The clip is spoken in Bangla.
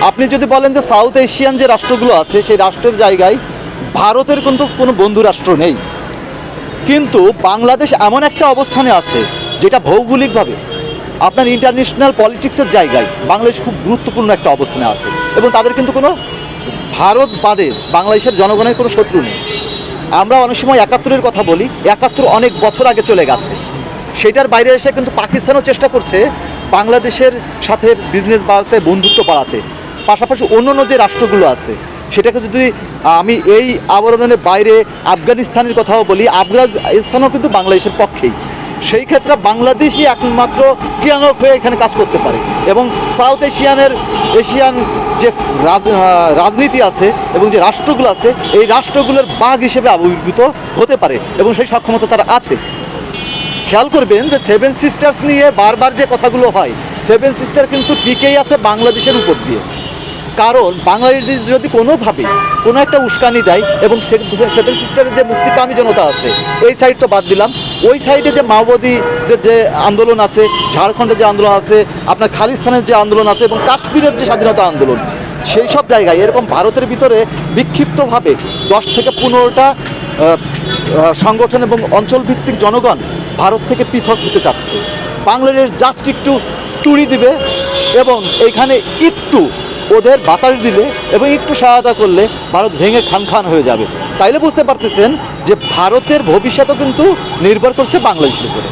আপনি যদি বলেন যে সাউথ এশিয়ান যে রাষ্ট্রগুলো আছে সেই রাষ্ট্রের জায়গায় ভারতের কিন্তু কোনো বন্ধু রাষ্ট্র নেই, কিন্তু বাংলাদেশ এমন একটা অবস্থানে আছে যেটা ভৌগোলিকভাবে আপনার ইন্টারন্যাশনাল পলিটিক্সের জায়গায় বাংলাদেশ খুব গুরুত্বপূর্ণ একটা অবস্থানে আছে এবং তাদের কিন্তু কোনো ভারত বাদে বাংলাদেশের জনগণের কোনো শত্রু নেই। আমরা অনেক সময় ৭১-এর কথা বলি, ৭১ অনেক বছর আগে চলে গেছে, সেটার বাইরে এসে কিন্তু পাকিস্তানও চেষ্টা করছে বাংলাদেশের সাথে বিজনেস বাড়াতে, বন্ধুত্ব বাড়াতে। পাশাপাশি অন্য যে রাষ্ট্রগুলো আছে সেটাকে যদি আমি এই আবরণের বাইরে আফগানিস্তানের কথাও বলি, আফগানিস্তানও কিন্তু বাংলাদেশের পক্ষেই। সেই ক্ষেত্রে বাংলাদেশই একমাত্র ক্রিয়ানক হয়ে এখানে কাজ করতে পারে এবং সাউথ এশিয়ান যে রাজনীতি আছে এবং যে রাষ্ট্রগুলো আছে এই রাষ্ট্রগুলোর বাঘ হিসেবে আবির্ভূত হতে পারে এবং সেই সক্ষমতা তারা আছে। খেয়াল করবেন যে সেভেন সিস্টার্স নিয়ে বারবার যে কথাগুলো হয়, সেভেন সিস্টার কিন্তু ঠিকই আছে বাংলাদেশের উপর দিয়ে। কারণ বাংলাদেশ যদি কোনোভাবে কোনো একটা উস্কানি দেয় এবং সেভেন সিস্টারের যে মুক্তিকামী জনতা আছে এই সাইড তো বাদ দিলাম, ওই সাইডে যে মাওবাদীদের যে আন্দোলন আছে, ঝাড়খণ্ডের যে আন্দোলন আছে, আপনার খালিস্তানের যে আন্দোলন আছে এবং কাশ্মীরের যে স্বাধীনতা আন্দোলন, সেই সব জায়গায় এরকম ভারতের ভিতরে বিক্ষিপ্তভাবে 10 থেকে 15টা সংগঠন এবং অঞ্চলভিত্তিক জনগণ ভারত থেকে পৃথক হতে চাচ্ছে। বাংলাদেশ জাস্ট একটু টুরি দিবে এবং এইখানে একটু ওদের বাতাস দিলে এবং একটু সহায়তা করলে ভারত ভেঙে খান হয়ে যাবে। তাইলে বুঝতে পারতেছেন যে ভারতের ভবিষ্যৎও কিন্তু নির্ভর করছে বাংলাদেশের উপরে।